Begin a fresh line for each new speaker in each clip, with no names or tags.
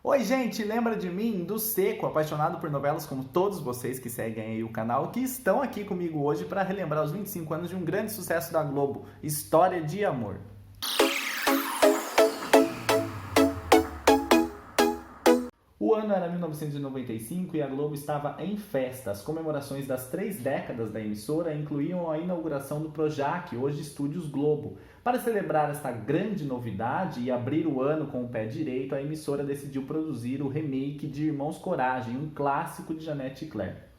Oi, gente, lembra de mim, do Seco, apaixonado por novelas como todos vocês que seguem aí o canal, que estão aqui comigo hoje para relembrar os 25 anos de um grande sucesso da Globo, História de Amor. O ano era 1995 e a Globo estava em festa. As comemorações das 3 décadas da emissora incluíam a inauguração do Projac, hoje Estúdios Globo. Para celebrar esta grande novidade e abrir o ano com o pé direito, a emissora decidiu produzir o remake de Irmãos Coragem, um clássico de Janete Claire.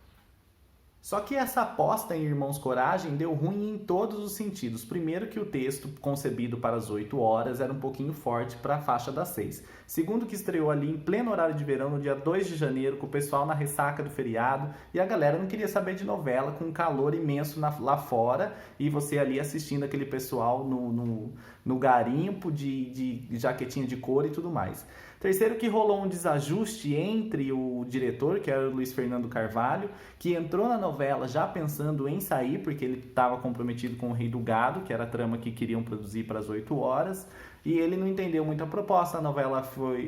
Só que essa aposta em Irmãos Coragem deu ruim em todos os sentidos. Primeiro que o texto, concebido para as 8 horas, era um pouquinho forte para a faixa das 6. Segundo que estreou ali em pleno horário de verão, no dia 2 de janeiro, com o pessoal na ressaca do feriado, e a galera não queria saber de novela, com um calor imenso lá fora, e você ali assistindo aquele pessoal no garimpo de jaquetinha de couro e tudo mais. Terceiro que rolou um desajuste entre o diretor, que era o Luiz Fernando Carvalho, que entrou na novela já pensando em sair, porque ele estava comprometido com o Rei do Gado, que era a trama que queriam produzir para as 8 horas, e ele não entendeu muito a proposta, a novela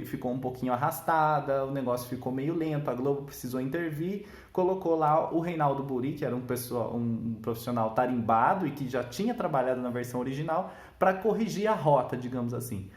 ficou um pouquinho arrastada, o negócio ficou meio lento, a Globo precisou intervir, colocou lá o Reinaldo Buri, que era um profissional tarimbado e que já tinha trabalhado na versão original, para corrigir a rota, digamos assim.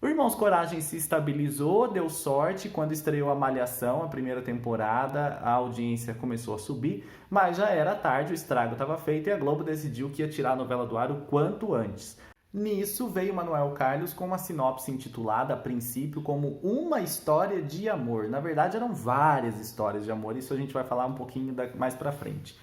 O Irmãos Coragem se estabilizou, deu sorte, quando estreou a Malhação, a primeira temporada, a audiência começou a subir, mas já era tarde, o estrago estava feito e a Globo decidiu que ia tirar a novela do ar o quanto antes. Nisso veio Manuel Carlos com uma sinopse intitulada, a princípio, como Uma História de Amor. Na verdade, eram várias histórias de amor, isso a gente vai falar um pouquinho mais pra frente.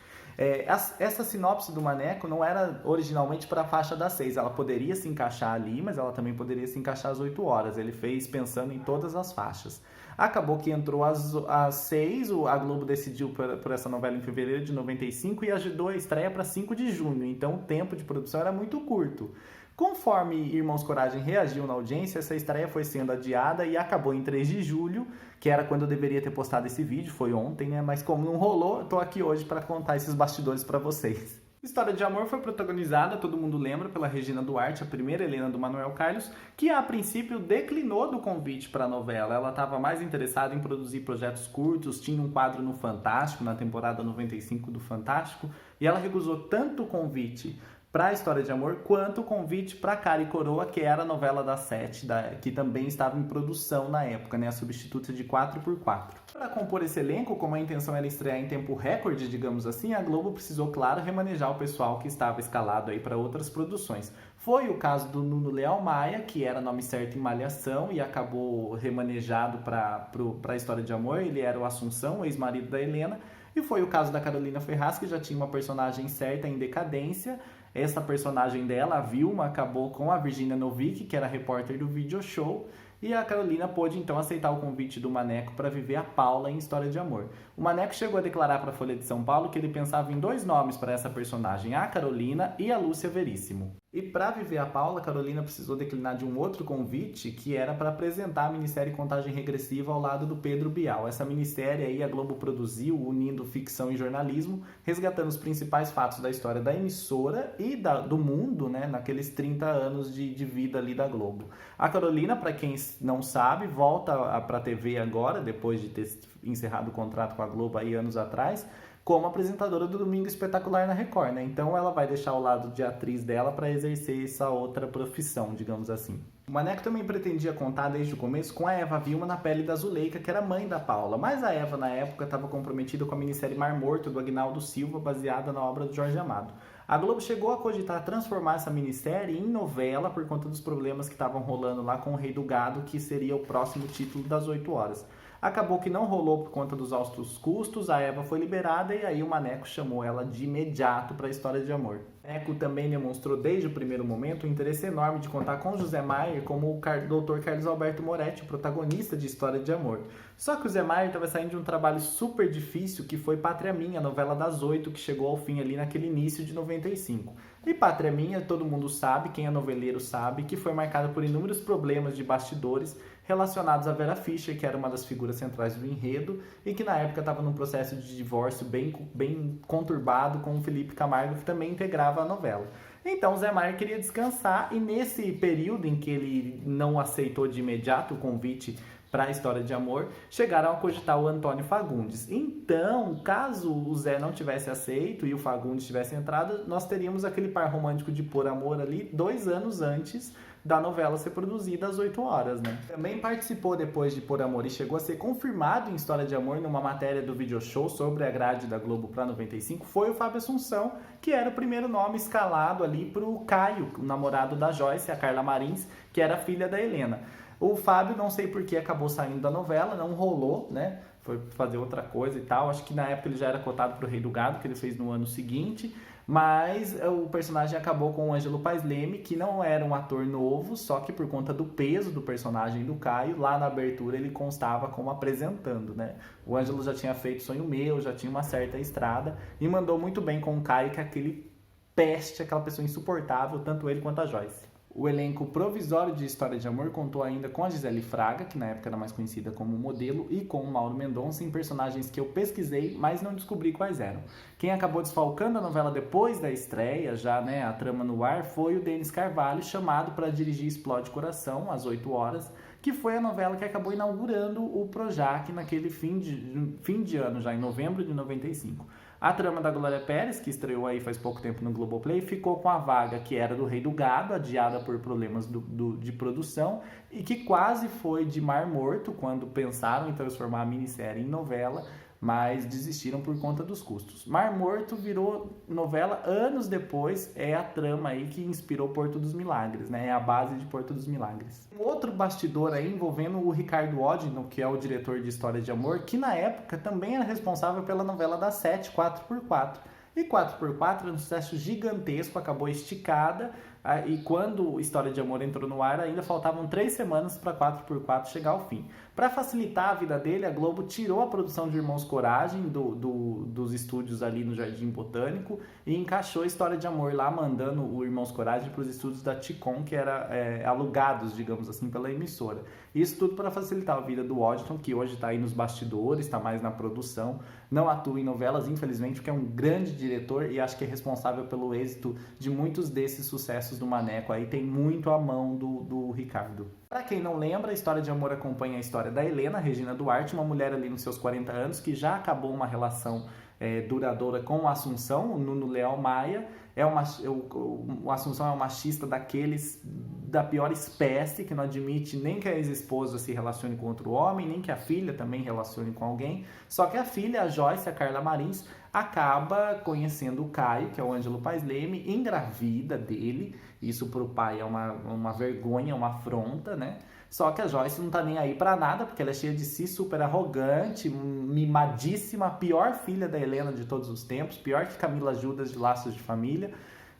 Essa sinopse do Maneco não era originalmente para a faixa das 6, ela poderia se encaixar ali, mas ela também poderia se encaixar às 8 horas, ele fez pensando em todas as faixas. Acabou que entrou às 6, a Globo decidiu por essa novela em fevereiro de 95 e agendou a estreia para 5 de junho, então o tempo de produção era muito curto. Conforme Irmãos Coragem reagiu na audiência, essa estreia foi sendo adiada e acabou em 3 de julho, que era quando eu deveria ter postado esse vídeo, foi ontem, né? Mas como não rolou, eu tô aqui hoje para contar esses bastidores para vocês. História de Amor foi protagonizada, todo mundo lembra, pela Regina Duarte, a primeira Helena do Manuel Carlos, que a princípio declinou do convite para a novela. Ela estava mais interessada em produzir projetos curtos, tinha um quadro no Fantástico, na temporada 95 do Fantástico, e ela recusou tanto o convite para a História de Amor, quanto o convite para Cara e Coroa, que era a novela da 7, que também estava em produção na época, né, a substituta de 4x4. Para compor esse elenco, como a intenção era estrear em tempo recorde, digamos assim, a Globo precisou, claro, remanejar o pessoal que estava escalado aí para outras produções. Foi o caso do Nuno Leal Maia, que era nome certo em Malhação e acabou remanejado para a História de Amor, ele era o Assunção, ex-marido da Helena, e foi o caso da Carolina Ferraz, que já tinha uma personagem certa em decadência. Essa personagem dela, a Vilma, acabou com a Virginia Novick, que era repórter do Video Show, e a Carolina pôde então aceitar o convite do Maneco para viver a Paula em História de Amor. O Maneco chegou a declarar para a Folha de São Paulo que ele pensava em 2 nomes para essa personagem, a Carolina e a Lúcia Veríssimo. E para viver a Paula, a Carolina precisou declinar de um outro convite, que era para apresentar a minissérie Contagem Regressiva ao lado do Pedro Bial. Essa minissérie aí a Globo produziu, unindo ficção e jornalismo, resgatando os principais fatos da história da emissora e do mundo, né, naqueles 30 anos de vida ali da Globo. A Carolina, para quem não sabe, volta para a TV agora, depois de ter encerrado o contrato com a Globo aí anos atrás, como apresentadora do Domingo Espetacular na Record, né? Então ela vai deixar o lado de atriz dela para exercer essa outra profissão, digamos assim. O Maneco também pretendia contar desde o começo com a Eva Vilma na pele da Zuleika, que era mãe da Paula, mas a Eva na época estava comprometida com a minissérie Mar Morto do Aguinaldo Silva, baseada na obra do Jorge Amado. A Globo chegou a cogitar transformar essa minissérie em novela por conta dos problemas que estavam rolando lá com o Rei do Gado, que seria o próximo título das 8 horas. Acabou que não rolou por conta dos altos custos, a Eva foi liberada e aí o Maneco chamou ela de imediato para a História de Amor. O Maneco também demonstrou desde o primeiro momento um interesse enorme de contar com José Maier como o Dr. Carlos Alberto Moretti, protagonista de História de Amor. Só que o Zé Maier estava saindo de um trabalho super difícil que foi Pátria Minha, a novela das 8, que chegou ao fim ali naquele início de 95. E Pátria Minha, todo mundo sabe, quem é noveleiro sabe, que foi marcada por inúmeros problemas de bastidores relacionados a Vera Fischer, que era uma das figuras centrais do enredo e que na época estava num processo de divórcio bem conturbado com o Felipe Camargo, que também integrava a novela. Então Zé Maier queria descansar e nesse período em que ele não aceitou de imediato o convite para a história de amor, chegaram a cogitar o Antônio Fagundes. Então, caso o Zé não tivesse aceito e o Fagundes tivesse entrado, nós teríamos aquele par romântico de Por Amor ali 2 anos antes da novela ser produzida às 8 horas, né? Também participou depois de Por Amor e chegou a ser confirmado em História de Amor numa matéria do Video Show sobre a grade da Globo para 95, foi o Fábio Assunção, que era o primeiro nome escalado ali pro Caio, o namorado da Joyce, a Carla Marins, que era filha da Helena. O Fábio, não sei por que, acabou saindo da novela, não rolou, né? Foi fazer outra coisa e tal. Acho que na época ele já era cotado pro Rei do Gado, que ele fez no ano seguinte. Mas o personagem acabou com o Ângelo Paes Leme, que não era um ator novo, só que por conta do peso do personagem do Caio, lá na abertura ele constava como apresentando, né? O Ângelo já tinha feito Sonho Meu, já tinha uma certa estrada e mandou muito bem com o Caio, que é aquele peste, aquela pessoa insuportável, tanto ele quanto a Joyce. O elenco provisório de História de Amor contou ainda com a Gisele Fraga, que na época era mais conhecida como modelo, e com o Mauro Mendonça em personagens que eu pesquisei, mas não descobri quais eram. Quem acabou desfalcando a novela depois da estreia, já né, a trama no ar, foi o Denis Carvalho, chamado para dirigir Explode Coração, às 8 horas, que foi a novela que acabou inaugurando o Projac naquele fim de ano, já em novembro de 95. A trama da Glória Pérez, que estreou aí faz pouco tempo no Globoplay, ficou com a vaga que era do Rei do Gado, adiada por problemas de produção, e que quase foi de Mar Morto, quando pensaram em transformar a minissérie em novela, mas desistiram por conta dos custos. Mar Morto virou novela anos depois, é a trama aí que inspirou Porto dos Milagres, né? É a base de Porto dos Milagres. Um outro bastidor aí envolvendo o Ricardo Odino, que é o diretor de História de Amor, que na época também era responsável pela novela da Sete, 4x4. E 4x4 era um sucesso gigantesco, acabou esticada, e quando História de Amor entrou no ar, ainda faltavam 3 semanas para 4x4 chegar ao fim. Para facilitar a vida dele, a Globo tirou a produção de Irmãos Coragem dos estúdios ali no Jardim Botânico e encaixou História de Amor lá, mandando o Irmãos Coragem para os estúdios da Ticom, que era alugados, digamos assim, pela emissora. Isso tudo para facilitar a vida do Washington, que hoje está aí nos bastidores, está mais na produção, não atua em novelas, infelizmente, porque é um grande diretor e acho que é responsável pelo êxito de muitos desses sucessos do Maneco. Aí tem muito a mão do Ricardo. Para quem não lembra, a História de Amor acompanha a história da Helena Regina Duarte, uma mulher ali nos seus 40 anos que já acabou uma relação duradoura com o Assunção, o Nuno Leal Maia. O Assunção é um machista daqueles da pior espécie, que não admite nem que a ex-esposa se relacione com outro homem, nem que a filha também relacione com alguém. Só que a filha, a Joyce, a Carla Marins, acaba conhecendo o Caio, que é o Ângelo Paes Leme, engravida dele. Isso pro pai é uma vergonha, uma afronta, né? Só que a Joyce não tá nem aí pra nada, porque ela é cheia de si, super arrogante, mimadíssima, a pior filha da Helena de todos os tempos, pior que Camila Judas de Laços de Família.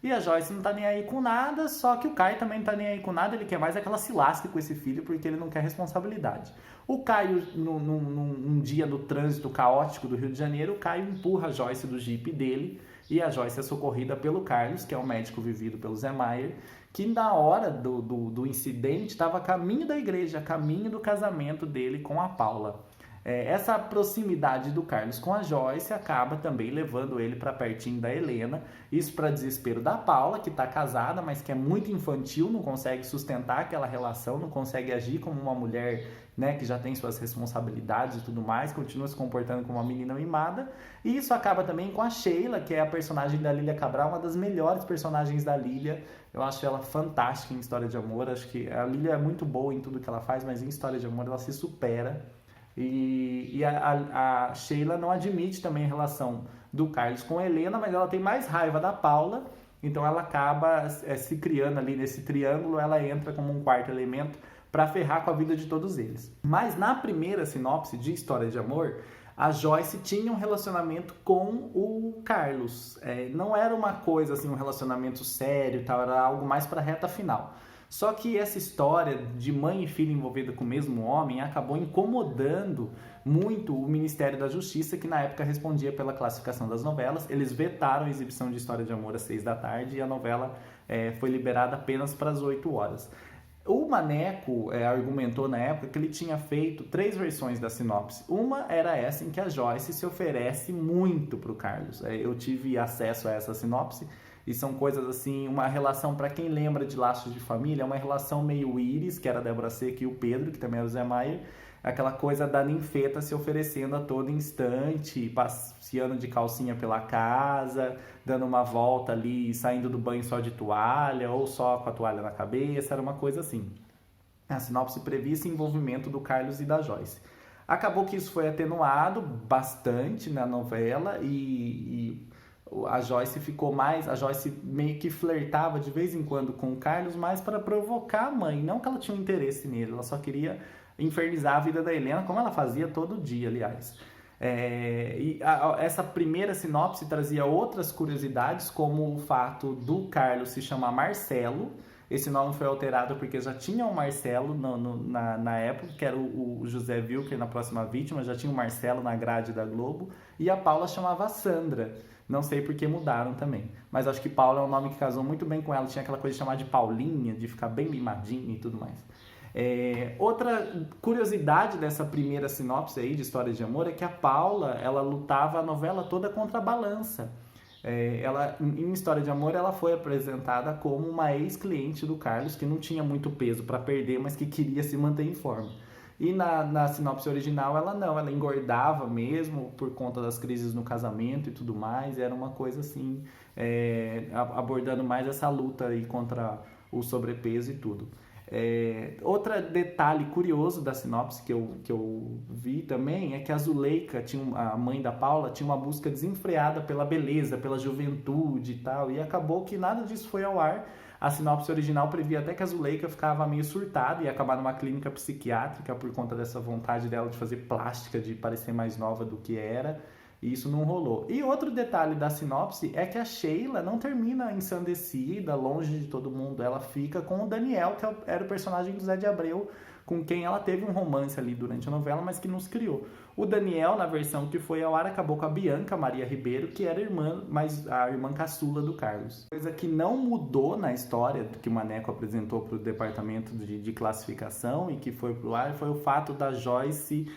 E a Joyce não tá nem aí com nada, só que o Caio também não tá nem aí com nada, ele quer mais é que ela se lasque com esse filho, porque ele não quer responsabilidade. O Caio, num dia do trânsito caótico do Rio de Janeiro, o Caio empurra a Joyce do jipe dele, e a Joyce é socorrida pelo Carlos, que é um médico vivido pelo Zé Maier, que na hora do incidente estava a caminho da igreja, a caminho do casamento dele com a Paula. Essa proximidade do Carlos com a Joyce acaba também levando ele para pertinho da Helena, isso para desespero da Paula, que está casada, mas que é muito infantil, não consegue sustentar aquela relação, não consegue agir como uma mulher, né, que já tem suas responsabilidades e tudo mais, continua se comportando como uma menina mimada. E isso acaba também com a Sheila, que é a personagem da Lília Cabral, uma das melhores personagens da Lília. Eu acho ela fantástica em História de Amor, acho que a Lília é muito boa em tudo que ela faz, mas em História de Amor ela se supera. E a Sheila não admite também a relação do Carlos com a Helena, mas ela tem mais raiva da Paula, então ela acaba se criando ali nesse triângulo, ela entra como um quarto elemento para ferrar com a vida de todos eles. Mas na primeira sinopse de História de Amor, a Joyce tinha um relacionamento com o Carlos. Não era uma coisa assim, um relacionamento sério, tal, era algo mais para a reta final. Só que essa história de mãe e filho envolvida com o mesmo homem acabou incomodando muito o Ministério da Justiça, que na época respondia pela classificação das novelas. Eles vetaram a exibição de História de Amor às 6 da tarde e a novela foi liberada apenas para as 8 horas. O Maneco argumentou na época que ele tinha feito 3 versões da sinopse. Uma era essa em que a Joyce se oferece muito para o Carlos. Eu tive acesso a essa sinopse e são coisas assim, uma relação, para quem lembra de Laços de Família, é uma relação meio Iris, que era a Débora Seco, e o Pedro, que também era o Zé Maier. aquela coisa da ninfeta se oferecendo a todo instante, passeando de calcinha pela casa, dando uma volta ali, saindo do banho só de toalha ou só com a toalha na cabeça, era uma coisa assim. A sinopse previa esse envolvimento do Carlos e da Joyce. Acabou que isso foi atenuado bastante na novela e a Joyce meio que flertava de vez em quando com o Carlos, mais para provocar a mãe, não que ela tinha um interesse nele, ela só queria infernizar a vida da Helena, como ela fazia todo dia, aliás. Essa primeira sinopse trazia outras curiosidades, como o fato do Carlos se chamar Marcelo. Esse nome foi alterado porque já tinha o Marcelo na época, que era o José Wilker na Próxima Vítima, já tinha o Marcelo na grade da Globo, e a Paula chamava Sandra. Não sei por que mudaram também, mas acho que Paula é um nome que casou muito bem com ela, tinha aquela coisa de chamar de Paulinha, de ficar bem mimadinha e tudo mais. Outra curiosidade dessa primeira sinopse aí de História de Amor é que a Paula, ela lutava a novela toda contra a balança. Ela, em História de Amor, ela foi apresentada como uma ex-cliente do Carlos, que não tinha muito peso para perder, mas que queria se manter em forma. E na sinopse original, ela engordava mesmo por conta das crises no casamento e tudo mais, era uma coisa assim, abordando mais essa luta aí contra o sobrepeso e tudo. Outro detalhe curioso da sinopse que eu vi também é que a Zuleika, a mãe da Paula, tinha uma busca desenfreada pela beleza, pela juventude e tal, e acabou que nada disso foi ao ar. A sinopse original previa até que a Zuleika ficava meio surtada e ia acabar numa clínica psiquiátrica por conta dessa vontade dela de fazer plástica, de parecer mais nova do que era. E isso não rolou. E outro detalhe da sinopse é que a Sheila não termina ensandecida, longe de todo mundo. Ela fica com o Daniel, que era o personagem do Zé de Abreu, com quem ela teve um romance ali durante a novela, mas que nos criou. O Daniel, na versão que foi ao ar, acabou com a Bianca Maria Ribeiro, que era a irmã caçula do Carlos. Coisa que não mudou na história que o Maneco apresentou para o departamento de classificação e que foi pro ar, foi o fato da Joyce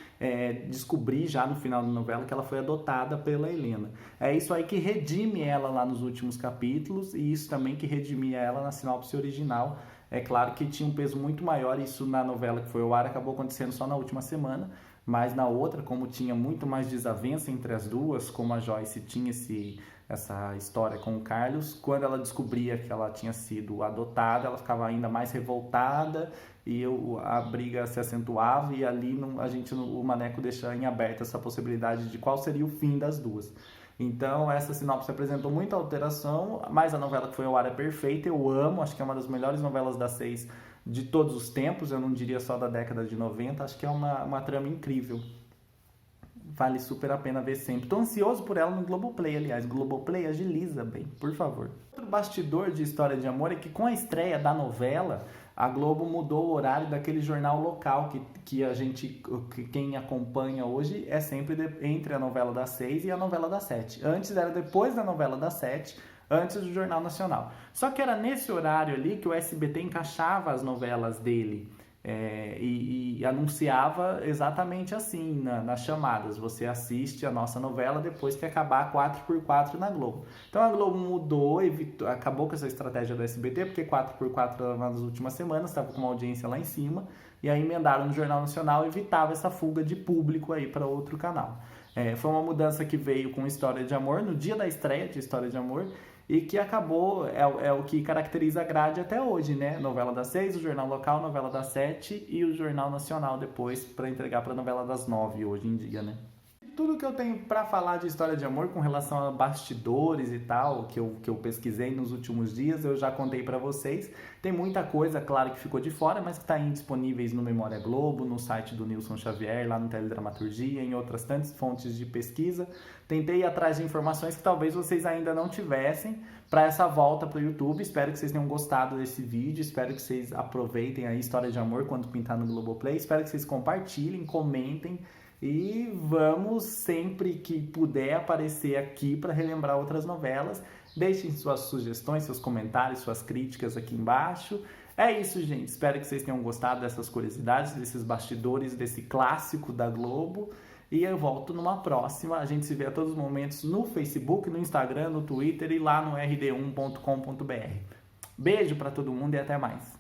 descobrir já no final da novela que ela foi adotada pela Helena. É isso aí que redime ela lá nos últimos capítulos e isso também que redimia ela na sinopse original. É claro que tinha um peso muito maior, isso na novela que foi ao ar acabou acontecendo só na última semana, mas na outra, como tinha muito mais desavença entre as duas, como a Joyce tinha essa história com o Carlos, quando ela descobria que ela tinha sido adotada, ela ficava ainda mais revoltada e a briga se acentuava e ali o Maneco deixa em aberto essa possibilidade de qual seria o fim das duas. Então essa sinopse apresentou muita alteração, mas a novela que foi ao ar é perfeita, eu amo, acho que é uma das melhores novelas das 6 de todos os tempos, eu não diria só da década de 90, acho que é uma trama incrível. Vale super a pena ver sempre. Tô ansioso por ela no Globoplay, aliás. Globoplay, agiliza bem, por favor. Outro bastidor de História de Amor é que com a estreia da novela, a Globo mudou o horário daquele jornal local que quem acompanha hoje é sempre entre a novela das 6 e a novela das 7. Antes era depois da novela das 7, antes do Jornal Nacional. Só que era nesse horário ali que o SBT encaixava as novelas dele. E anunciava exatamente assim nas chamadas. Você assiste a nossa novela depois que acabar 4x4 na Globo. Então a Globo mudou, acabou com essa estratégia do SBT, porque 4x4 nas últimas semanas estava com uma audiência lá em cima, e aí emendaram no Jornal Nacional e evitava essa fuga de público aí para outro canal. Foi uma mudança que veio com História de Amor, no dia da estreia de História de Amor, e que acabou, é o que caracteriza a grade até hoje, né? Novela das 6, o Jornal Local, novela das 7 e o Jornal Nacional depois para entregar para a novela das 9 hoje em dia, né? Tudo que eu tenho para falar de História de Amor com relação a bastidores e tal, que eu pesquisei nos últimos dias, eu já contei para vocês. Tem muita coisa, claro, que ficou de fora, mas que está disponíveis no Memória Globo, no site do Nilson Xavier, lá no Teledramaturgia, em outras tantas fontes de pesquisa. Tentei ir atrás de informações que talvez vocês ainda não tivessem para essa volta para o YouTube. Espero que vocês tenham gostado desse vídeo, espero que vocês aproveitem a História de Amor quando pintar no Globoplay, espero que vocês compartilhem, comentem. E vamos, sempre que puder, aparecer aqui para relembrar outras novelas. Deixem suas sugestões, seus comentários, suas críticas aqui embaixo. É isso, gente. Espero que vocês tenham gostado dessas curiosidades, desses bastidores, desse clássico da Globo. E eu volto numa próxima. A gente se vê a todos os momentos no Facebook, no Instagram, no Twitter e lá no rd1.com.br. Beijo para todo mundo e até mais.